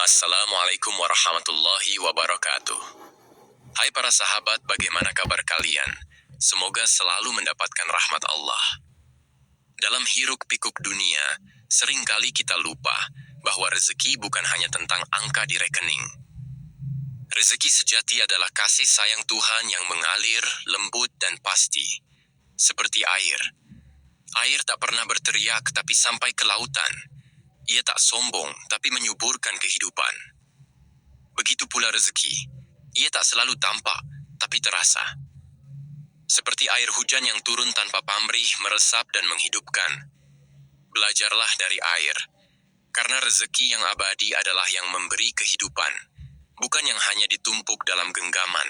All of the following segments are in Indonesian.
Assalamualaikum warahmatullahi wabarakatuh. Hai para sahabat, bagaimana kabar kalian? Semoga selalu mendapatkan rahmat Allah. Dalam hiruk-pikuk dunia, seringkali kita lupa bahwa rezeki bukan hanya tentang angka di rekening. Rezeki sejati adalah kasih sayang Tuhan yang mengalir, lembut, dan pasti. Seperti air. Air tak pernah berteriak tapi sampai ke lautan. Ia tak sombong tapi menyuburkan kehidupan. Begitu pula rezeki. Ia tak selalu tampak, tapi terasa. Seperti air hujan yang turun tanpa pamrih, meresap dan menghidupkan. Belajarlah dari air, karena rezeki yang abadi adalah yang memberi kehidupan, bukan yang hanya ditumpuk dalam genggaman.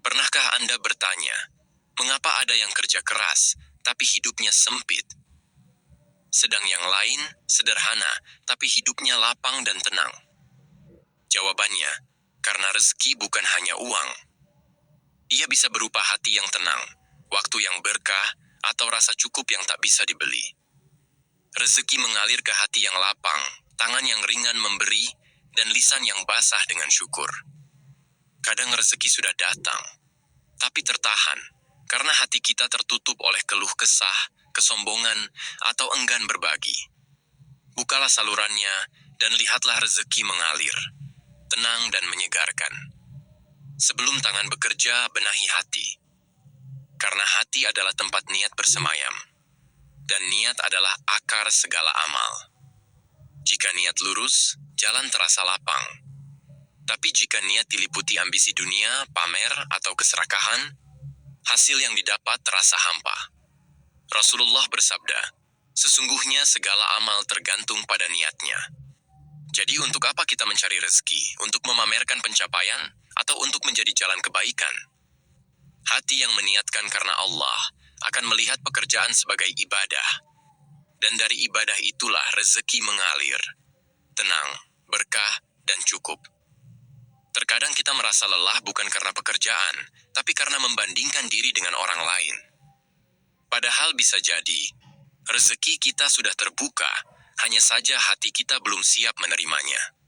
Pernahkah Anda bertanya, mengapa ada yang kerja keras, tapi hidupnya sempit? Sedang yang lain, sederhana, tapi hidupnya lapang dan tenang. Jawabannya, karena rezeki bukan hanya uang. Ia bisa berupa hati yang tenang, waktu yang berkah, atau rasa cukup yang tak bisa dibeli. Rezeki mengalir ke hati yang lapang, tangan yang ringan memberi, dan lisan yang basah dengan syukur. Kadang rezeki sudah datang, tapi tertahan, karena hati kita tertutup oleh keluh kesah, kesombongan, atau enggan berbagi. Bukalah salurannya, dan lihatlah rezeki mengalir. Tenang dan menyegarkan. Sebelum tangan bekerja, benahi hati. Karena hati adalah tempat niat bersemayam. Dan niat adalah akar segala amal. Jika niat lurus, jalan terasa lapang. Tapi jika niat diliputi ambisi dunia, pamer, atau keserakahan, hasil yang didapat terasa hampa. Rasulullah bersabda, sesungguhnya segala amal tergantung pada niatnya. Jadi untuk apa kita mencari rezeki? Untuk memamerkan pencapaian atau untuk menjadi jalan kebaikan? Hati yang meniatkan karena Allah akan melihat pekerjaan sebagai ibadah. Dan dari ibadah itulah rezeki mengalir. Tenang, berkah, dan cukup. Terkadang kita merasa lelah bukan karena pekerjaan, tapi karena membandingkan diri dengan orang lain. Padahal bisa jadi, rezeki kita sudah terbuka, hanya saja hati kita belum siap menerimanya.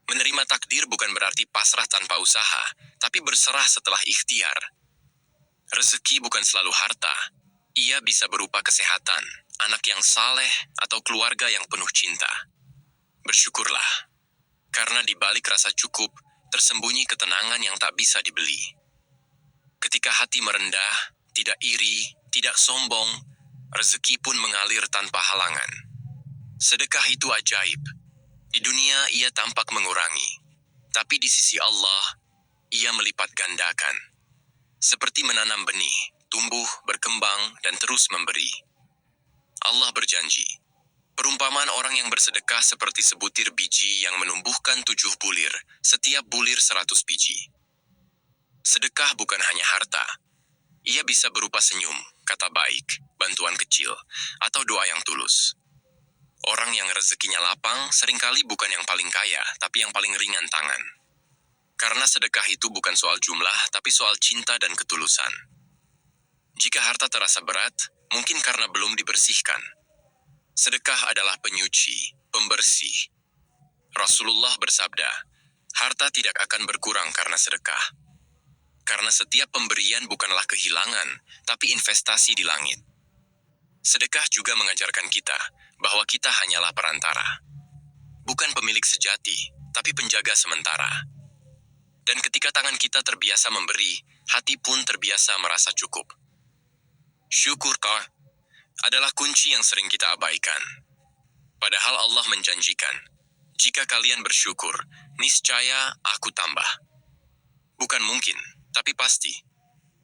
Menerima takdir bukan berarti pasrah tanpa usaha, tapi berserah setelah ikhtiar. Rezeki bukan selalu harta. Ia bisa berupa kesehatan, anak yang saleh, atau keluarga yang penuh cinta. Bersyukurlah, karena di balik rasa cukup, tersembunyi ketenangan yang tak bisa dibeli. Ketika hati merendah, tidak iri, tidak sombong, rezeki pun mengalir tanpa halangan. Sedekah itu ajaib. Di dunia ia tampak mengurangi, tapi di sisi Allah, ia melipat gandakan. Seperti menanam benih, tumbuh, berkembang, dan terus memberi. Allah berjanji, perumpamaan orang yang bersedekah seperti sebutir biji yang menumbuhkan 7 bulir, setiap bulir 100 biji. Sedekah bukan hanya harta. Ia bisa berupa senyum, kata baik, bantuan kecil, atau doa yang tulus. Orang yang rezekinya lapang seringkali bukan yang paling kaya, tapi yang paling ringan tangan. Karena sedekah itu bukan soal jumlah, tapi soal cinta dan ketulusan. Jika harta terasa berat, mungkin karena belum dibersihkan. Sedekah adalah penyuci, pembersih. Rasulullah bersabda, harta tidak akan berkurang karena sedekah. Karena setiap pemberian bukanlah kehilangan, tapi investasi di langit. Sedekah juga mengajarkan kita bahwa kita hanyalah perantara. Bukan pemilik sejati, tapi penjaga sementara. Dan ketika tangan kita terbiasa memberi, hati pun terbiasa merasa cukup. Syukur adalah kunci yang sering kita abaikan. Padahal Allah menjanjikan, jika kalian bersyukur, niscaya aku tambah. Bukan mungkin, tapi pasti.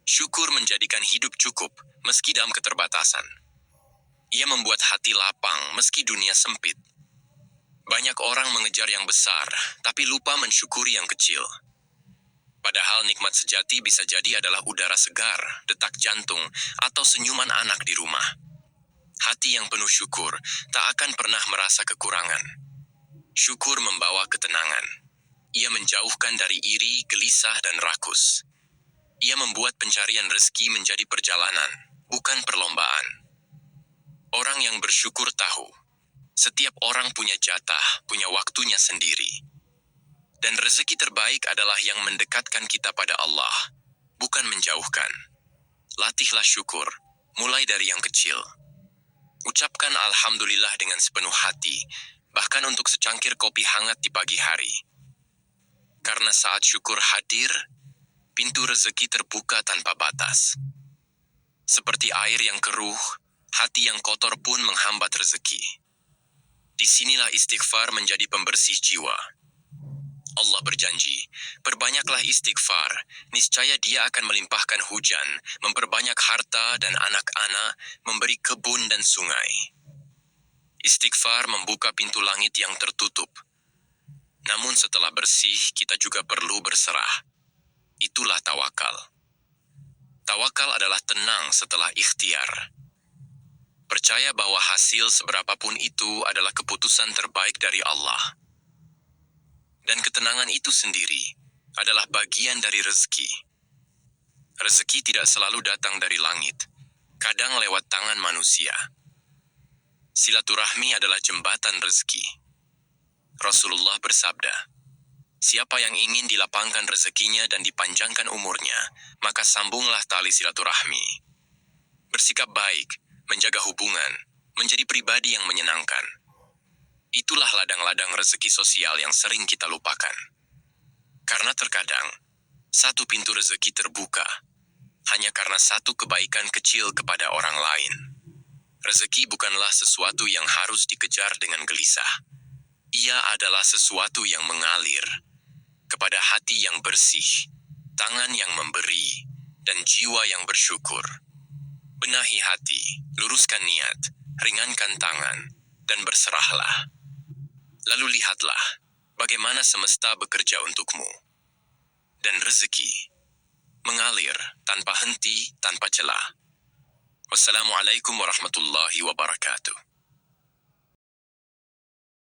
Syukur menjadikan hidup cukup, meski dalam keterbatasan. Ia membuat hati lapang, meski dunia sempit. Banyak orang mengejar yang besar, tapi lupa mensyukuri yang kecil. Padahal nikmat sejati bisa jadi adalah udara segar, detak jantung, atau senyuman anak di rumah. Hati yang penuh syukur tak akan pernah merasa kekurangan. Syukur membawa ketenangan. Ia menjauhkan dari iri, gelisah, dan rakus. Ia membuat pencarian rezeki menjadi perjalanan, bukan perlombaan. Orang yang bersyukur tahu Setiap orang punya jatah, punya waktunya sendiri. Dan rezeki terbaik adalah yang mendekatkan kita pada Allah, bukan menjauhkan. Latihlah syukur, mulai dari yang kecil. Ucapkan Alhamdulillah dengan sepenuh hati, bahkan untuk secangkir kopi hangat di pagi hari. Karena saat syukur hadir, pintu rezeki terbuka tanpa batas. Seperti air yang keruh, hati yang kotor pun menghambat rezeki. Disinilah istighfar menjadi pembersih jiwa. Allah berjanji, perbanyaklah istighfar, niscaya Dia akan melimpahkan hujan, memperbanyak harta dan anak-anak, memberi kebun dan sungai. Istighfar membuka pintu langit yang tertutup. Namun setelah bersih, kita juga perlu berserah. Itulah tawakal. Tawakal adalah tenang setelah ikhtiar. Percaya bahwa hasil seberapapun itu adalah keputusan terbaik dari Allah. Dan ketenangan itu sendiri adalah bagian dari rezeki. Rezeki tidak selalu datang dari langit, kadang lewat tangan manusia. Silaturahmi adalah jembatan rezeki. Rasulullah bersabda, siapa yang ingin dilapangkan rezekinya dan dipanjangkan umurnya, maka sambunglah tali silaturahmi. Bersikap baik, menjaga hubungan, menjadi pribadi yang menyenangkan. Itulah ladang-ladang rezeki sosial yang sering kita lupakan. Karena terkadang, satu pintu rezeki terbuka hanya karena satu kebaikan kecil kepada orang lain. Rezeki bukanlah sesuatu yang harus dikejar dengan gelisah. Ia adalah sesuatu yang mengalir kepada hati yang bersih, tangan yang memberi, dan jiwa yang bersyukur. Benahi hati, luruskan niat, ringankan tangan, dan berserahlah. Lalu lihatlah bagaimana semesta bekerja untukmu. Dan rezeki mengalir tanpa henti, tanpa celah. Wassalamualaikum warahmatullahi wabarakatuh.